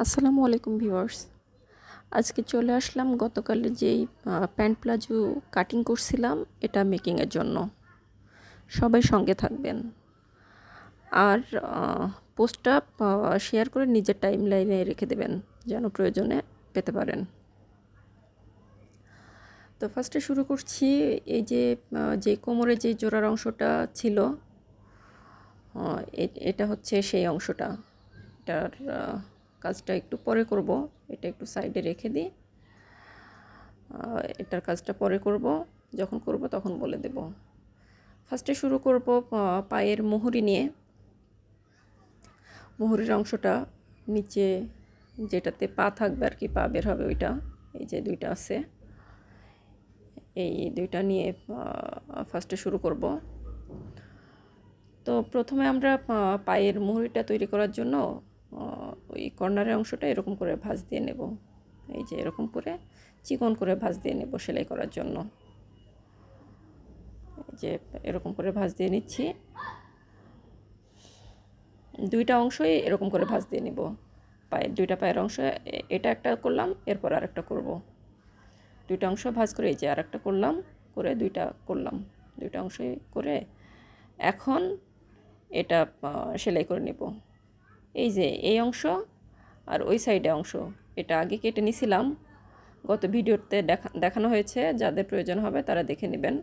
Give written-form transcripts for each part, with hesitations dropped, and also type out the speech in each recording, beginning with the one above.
আসসালামু আলাইকুম ভিউয়ার্স। আজকে চলে আসলাম গতকালে যেই প্যান্ট প্লাজো কাটিং করছিলাম এটা মেকিংয়ের জন্য। সবাই সঙ্গে থাকবেন। আর পোস্টটা শেয়ার করে নিজের টাইমলাইনে রেখে দেবেন যেন প্রয়োজনে পেতে পারেন। তো ফার্স্টে শুরু করছি। এই যে কোমরে যে জোড়ার অংশটা ছিল এটা হচ্ছে সেই অংশটা। এটার কাজটা একটু পরে করব, এটা একটু সাইডে রেখে দিই। এটার কাজটা পরে করব, যখন করব তখন বলে দেব। ফার্স্টে শুরু করব পায়ের মুহুরি নিয়ে। মুহুরির অংশটা নিচে যেটাতে পা থাকবে আর কি, পা বের হবে ওইটা, এই যে দুইটা আছে, এই দুইটা নিয়ে ফার্স্টে শুরু করব। তো প্রথমে আমরা পায়ের মুহুরিটা তৈরি করার জন্য ওই কর্নারের অংশটা এরকম করে ভাঁজ দিয়ে নেব। এই যে এরকম করে চিকন করে ভাঁজ দিয়ে নেব সেলাই করার জন্য। এই যে এরকম করে ভাঁজ দিয়ে নিচ্ছি। দুইটা অংশই এরকম করে ভাঁজ দিয়ে নিব। দুইটা পায়ের অংশ, এটা একটা করলাম, এরপর আরেকটা করব। দুইটা অংশ ভাঁজ করে এই যে আরেকটা করলাম, করে দুইটা করলাম, দুইটা অংশই করে এখন এটা সেলাই করে নেব। এই যে এই অংশ আর ওই সাইডে অংশ, এটা আগে কেটে নিছিলাম, গত ভিডিওতে দেখানো হয়েছে, যাদের প্রয়োজন হবে তারা দেখে নেবেন।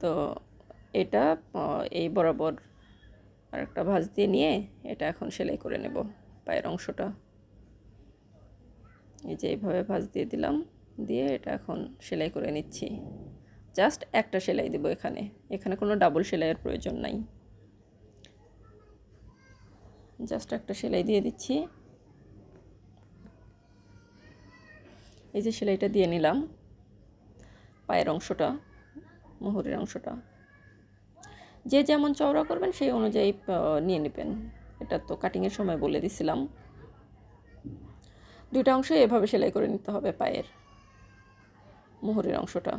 তো এটা এই বরাবর আরেকটা ভাঁজ দিয়ে নিয়ে এটা এখন সেলাই করে নেব পায়ের অংশটা। এই যে এইভাবে ভাঁজ দিয়ে দিলাম, দিয়ে এটা এখন সেলাই করে নিচ্ছি। জাস্ট একটা সেলাই দেব এখানে, এখানে কোনো ডাবল সেলাইয়ের প্রয়োজন নাই। জাস্ট একটা সেলাই দিয়ে দিচ্ছি। এই যে সেলাইটা দিয়ে নিলাম পায়ের অংশটা, মুহুরির অংশটা। যে যেমন চওড়া করবেন সেই অনুযায়ী নিয়ে নেবেন। এটা তো কাটিংয়ের সময় বলে দিছিলাম। দুইটা অংশে এভাবে সেলাই করে নিতে হবে পায়ের মুহুরির অংশটা।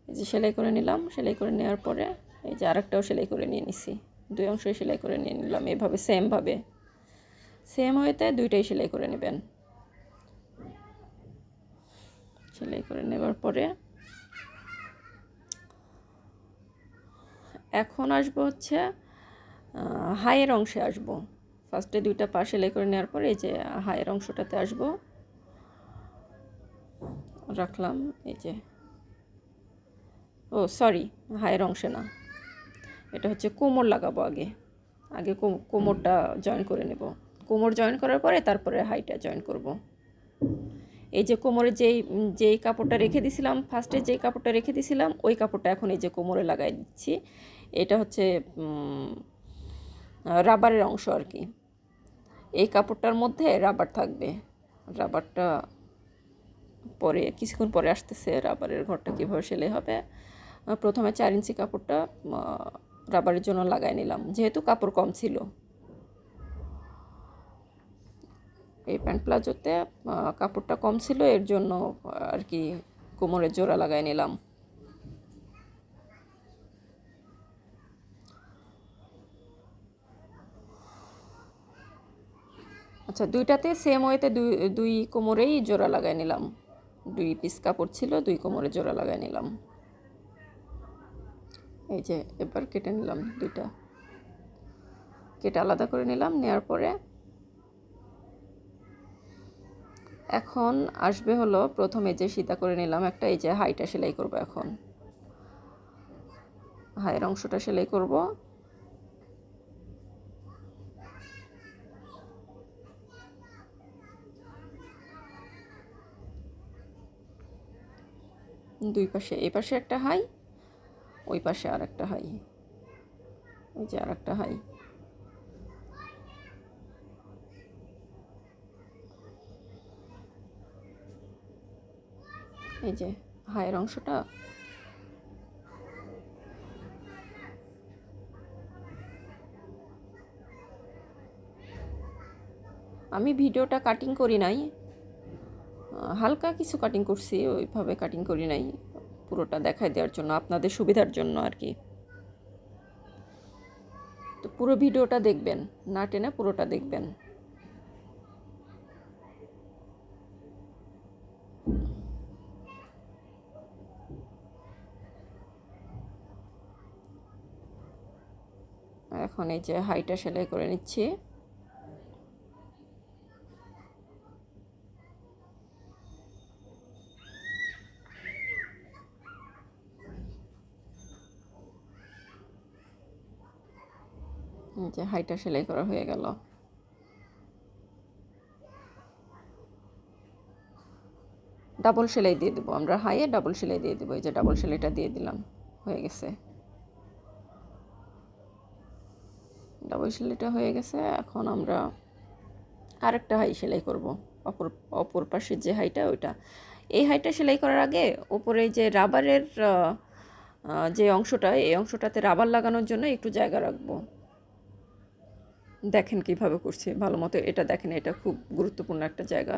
এই যে সেলাই করে নিলাম, সেলাই করে নেওয়ার পরে এই যে আরেকটাও সেলাই করে নিয়ে নিছি। দুই অংশই সেলাই করে নিয়ে নিলাম এভাবে সেমভাবে, সেম হয়েতে দুইটাই সেলাই করে নেবেন। সেলাই করে নেবার পরে এখন আসবো হচ্ছে হাইয়ের অংশে আসবো। ফার্স্টে দুইটা পা সেলাই করে নেওয়ার পরে এই যে হাইয়ের অংশটাতে আসবো, রাখলাম। এই যে সরি, হাইয়ের অংশে না, এটা হচ্ছে কোমর লাগাবো। আগে আগে কোমরটা জয়েন করে নেব। কোমর জয়েন করার পরে তারপরে হাইটা জয়েন করব। এই যে কোমরে যেই কাপড়টা রেখে দিছিলাম, ফার্স্টে যেই কাপড়টা রেখে দিছিলাম ওই কাপড়টা এখন এই যে কোমরে লাগাই দিচ্ছি। এটা হচ্ছে রাবারের অংশ আর কি। এই কাপড়টার মধ্যে রাবার থাকবে। রাবারটা পরে কিছুক্ষণ পরে আসতেছে, রাবারের ঘরটা কীভাবে সেলাই হবে। প্রথমে 4 ইঞ্চি কাপড়টা রাবারের জন্য লাগাই নিলাম, যেহেতু কাপড় কম ছিল। এই প্যান্ট প্লাজোতে কাপড়টা কম ছিল, এর জন্য আর কি কোমরের জোড়া লাগাই নিলাম। আচ্ছা, দুইটাতে সেম ওয়েতে দুই কোমরেই জোড়া লাগাই নিলাম। 2 পিস কাপড় ছিল, 2 কোমরে জোড়া লাগাই নিলাম। এই যে এবার কেটে নিলাম, দুইটা কেটে আলাদা করে নিলাম। নেওয়ার পরে এখন আসবে হলো প্রথমে যে সিধা করে নিলাম একটা, এই যে হাইটা সেলাই করব। এখন হাইয়ের অংশটা সেলাই করব। দুই পাশে, এই পাশে একটা হাই, ওই পাশে আর একটা হাই, ওই যে আর একটা হাই। এই যে হাইয়ের অংশটা আমি ভিডিওটা কাটিং করি নাই, হালকা কিছু কাটিং করছি, ওইভাবে কাটিং করি নাই, পুরোটা দেখাই দেওয়ার জন্য, আপনাদের সুবিধার জন্য আর কি। তো পুরো ভিডিওটা দেখবেন, না টেনে পুরোটা দেখবেন। এখন এই যে হাইটা সেলাই করে নিচ্ছি। যে হাইটা সেলাই করা হয়ে গেল। ডাবল সেলাই দিয়ে দেবো আমরা, হাইয়ে ডাবল সেলাই দিয়ে দেবো। এই যে ডাবল সেলাইটা দিয়ে দিলাম, হয়ে গেছে। ডাবল সেলাইটা হয়ে গেছে। এখন আমরা আরেকটা হাই সেলাই করব, অপর পাশের যে হাইটা ওইটা। এই হাইটা সেলাই করার আগে ওপরে যে রাবারের যে অংশটা, এই অংশটাতে রাবার লাগানোর জন্য একটু জায়গা রাখবো। দেখেন কিভাবে করছি ভালো মতো, এটা দেখেন, এটা খুব গুরুত্বপূর্ণ একটা জায়গা।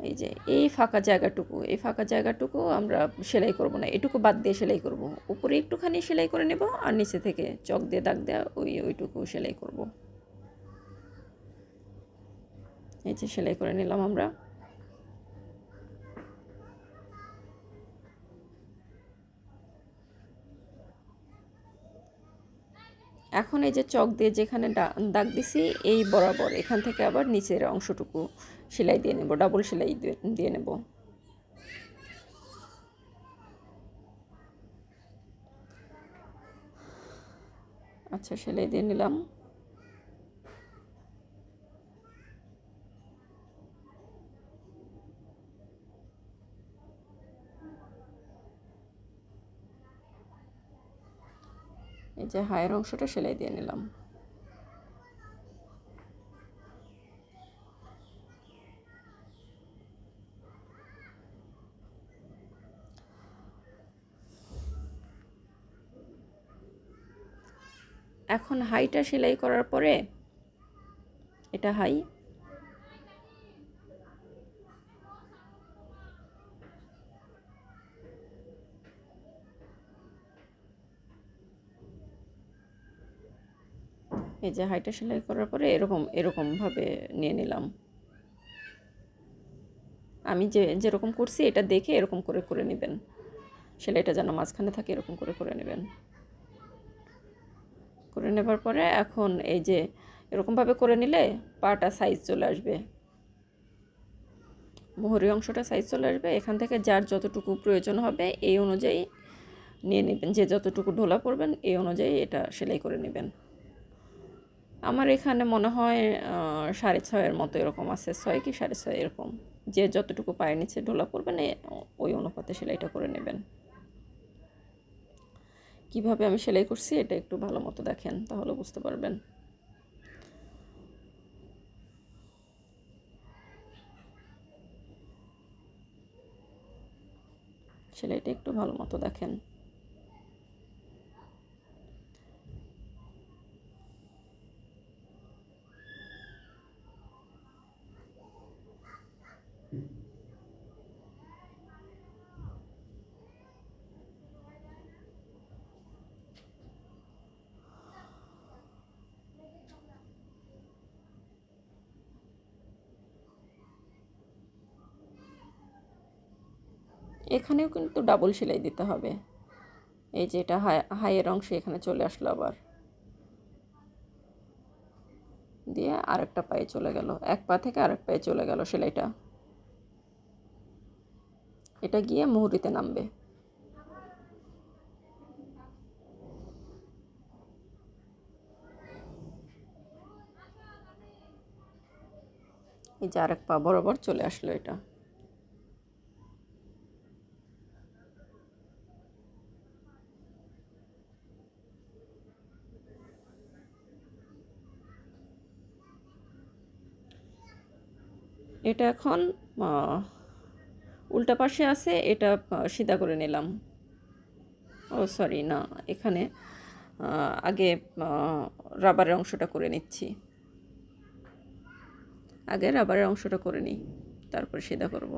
এই যে এই ফাঁকা জায়গাটুকু আমরা সেলাই করব না, এটুকু বাদ দিয়ে সেলাই করব। উপরে একটুখানি সেলাই করে নেব আর নিচে থেকে চক দিয়ে দাগ দেওয়া ওইটুকু সেলাই করব। এই যে সেলাই করে নিলাম আমরা। এখন এই যে চক দিয়ে যেখানে দাগ দিছি এই বরাবর এখান থেকে আবার নিচের অংশটুকু সেলাই দিয়ে নেব, ডাবল সেলাই দিয়ে নেব। আচ্ছা, সেলাই দিয়ে নিলাম। এই যে হায়ের অংশটা সেলাই দিয়ে নিলাম। এখন হাইটা সেলাই করার পরে, এটা হাই, এই যে হাইটা সেলাই করার পরে এরকমভাবে নিয়ে নিলাম। আমি যেরকম করছি এটা দেখে এরকম করে নেবেন, সেলাইটা যেন মাঝখানে থাকে এরকম করে নেবেন। করে নেবার পরে এখন এই যে এরকমভাবে করে নিলে পাটা সাইজ চলে আসবে, মোহরি অংশটা সাইজ চলে আসবে। এখান থেকে যার যতটুকু প্রয়োজন হবে এই অনুযায়ী নিয়ে নেবেন, যে যতটুকু ঢোলা পড়বেন এই অনুযায়ী এটা সেলাই করে নেবেন। আমার এখানে মনে হয় 6.5 মতো এরকম আছে, 6 কি 6.5 এরকম। যে যতটুকু পায়ের নিচে ঢোলা পড়বেন ওই অনুপাতে সেলাইটা করে নেবেন। কিভাবে আমি সেলাই করছি এটা একটু ভালো মতো দেখেন, তাহলে বুঝতে পারবেন। সেলাইটা একটু ভালো মতো দেখেন। এখানেও কিন্তু ডাবল সেলাই দিতে হবে। এই যে এটা হাইয়ের অংশে এখানে চলে আসলো, আবার দিয়ে আরেকটা পায়ে চলে গেল, এক পা থেকে আরেক পায়ে চলে গেল সেলাইটা। এটা গিয়ে মুহুরিতে নামবে। এই যে আরেক পা বরাবর চলে আসলো এটা। এটা এখন উল্টা পাশে আছে, এটা সিধা করে নিলাম। ও সরি, না, এখানে আগে রাবারের অংশটা করে নিচ্ছি। আগে রাবারের অংশটা করে নিই, তারপর সিধা করব।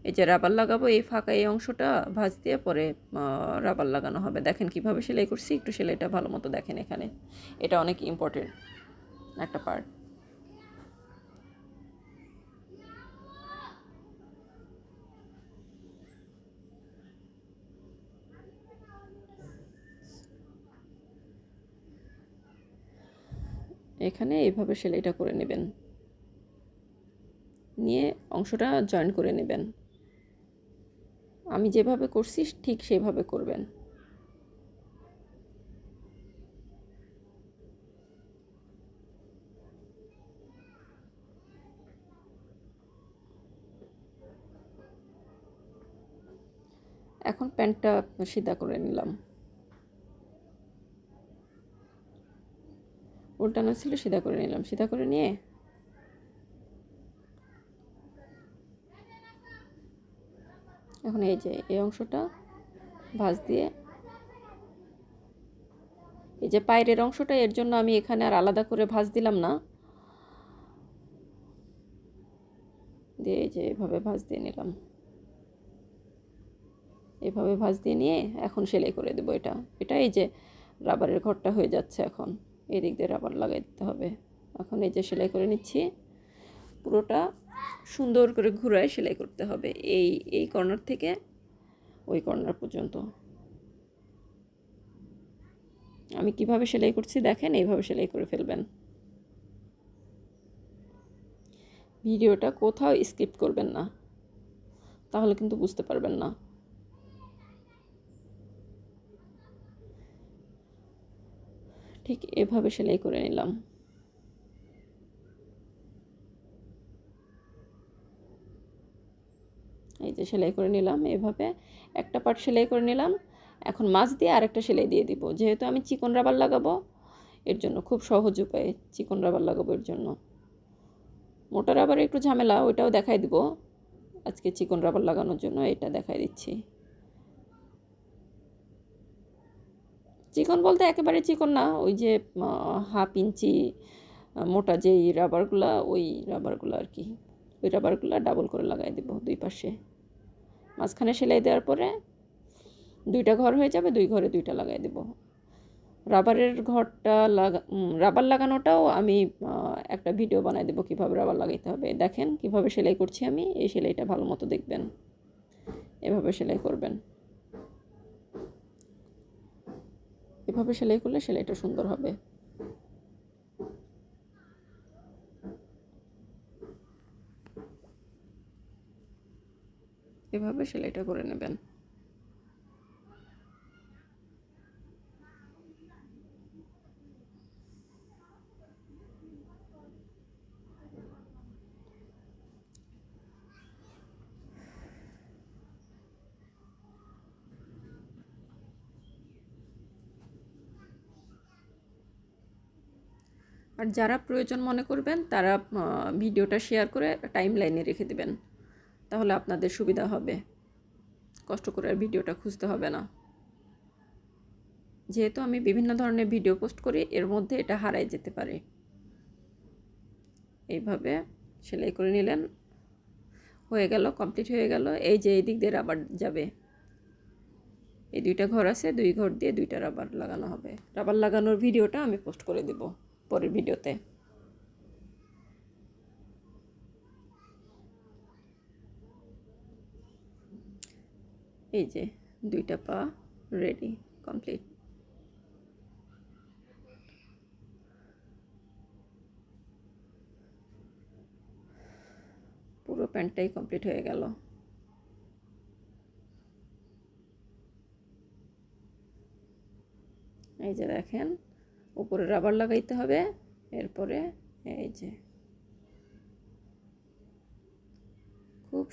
এই যে রাবার লাগাবো, এই ফাঁকা এই অংশটা ভাঁজ দিয়ে পরে রাবার লাগানো হবে। দেখেন কিভাবে সেলাই করছি, একটু সেলাইটা ভালো মতো দেখেন এখানে, এটা অনেক ইম্পর্টেন্ট একটা পার্ট। এখানে এইভাবে সেলাইটা করে নেবেন, নিয়ে অংশটা জয়েন করে নেবেন। আমি যেভাবে করছি ঠিক সেইভাবে করবেন। এখন প্যান্টটা সিধা করে নিলাম, উল্টানো ছিল সিধা করে নিলাম। সিধা করে নিয়ে এখন এই যে এই অংশটা ভাঁজ দিয়ে, এই যে পায়ের অংশটা, এর জন্য আমি এখানে আর আলাদা করে ভাঁজ দিলাম না, দিয়ে এই যে এভাবে ভাঁজ দিয়ে নিলাম। এভাবে ভাঁজ দিয়ে নিয়ে এখন সেলাই করে দেবো। এটা এই যে রাবারের ঘরটা হয়ে যাচ্ছে, এখন এই দিক দিয়ে রাবার লাগাই দিতে হবে। এখন এই যে সেলাই করে নিচ্ছি, পুরোটা সুন্দর করে ঘুরায় সেলাই করতে হবে, এই কর্নার থেকে ওই কর্নার পর্যন্ত। আমি কিভাবে সেলাই করছি দেখেন, এইভাবে সেলাই করে ফেলবেন। ভিডিওটা কোথাও স্কিপ করবেন না, তাহলে কিন্তু বুঝতে পারবেন না। ঠিক এভাবে সেলাই করে নিলাম। এই যে সেলাই করে নিলাম, এভাবে একটা পার্ট সেলাই করে নিলাম। এখন মাছ দিয়ে আরেকটা সেলাই দিয়ে দিব, যেহেতু আমি চিকন রাবার লাগাবো এর জন্য খুব সহজ উপায়ে চিকন রাবার লাগাবো। এর জন্য মোটা রাবার একটু ঝামেলা, ওইটাও দেখাই দিব আজকে। চিকন রাবার লাগানোর জন্য এটা দেখাই দিচ্ছি। চিকন বলতে একেবারে চিকন না, ওই যে হাফ ইঞ্চি মোটা যেই রাবারগুলা, ওই রাবারগুলো আর কি, ওই রাবারগুলো ডাবল করে লাগাই দেব দুই পাশে। মাঝখানে সেলাই দেওয়ার পরে দুইটা ঘর হয়ে যাবে, দুই ঘরে দুইটা লাগাই দেব। রাবারের ঘরটা রাবার লাগানোটাও আমি একটা ভিডিও বানাই দেবো কীভাবে রাবার লাগাইতে হবে। দেখেন কিভাবে সেলাই করছি আমি, এই সেলাইটা ভালো মতো দেখবেন, এভাবে সেলাই করবেন। এভাবে সেলাই করলে সেলাইটা সুন্দর হবে। এভাবে সেলাইটা করে নেবেন। আর যারা প্রয়োজন মনে করবেন তারা ভিডিওটা শেয়ার করে টাইম লাইনে রেখে দেবেন, তাহলে আপনাদের সুবিধা হবে, কষ্ট করে আর ভিডিওটা খুঁজতে হবে না। যেহেতু আমি বিভিন্ন ধরনের ভিডিও পোস্ট করি, এর মধ্যে এটা হারাই যেতে পারে। এইভাবে সেলাই করে নিলেন, হয়ে গেল, কমপ্লিট হয়ে গেল। এই যে এই দিক দিয়ে রাবার যাবে, এই দুইটা ঘর আছে, দুই ঘর দিয়ে দুইটা রাবার লাগানো হবে। রাবার লাগানোর ভিডিওটা আমি পোস্ট করে দেব পরের ভিডিওতে। এই যে দুইটা পা রেডি, কমপ্লিট। পুরো প্যান্টটাই কমপ্লিট হয়ে গেল। এই যে দেখেন, উপরে রাবার লাগাইতে হবে, এরপরে এই যে খুব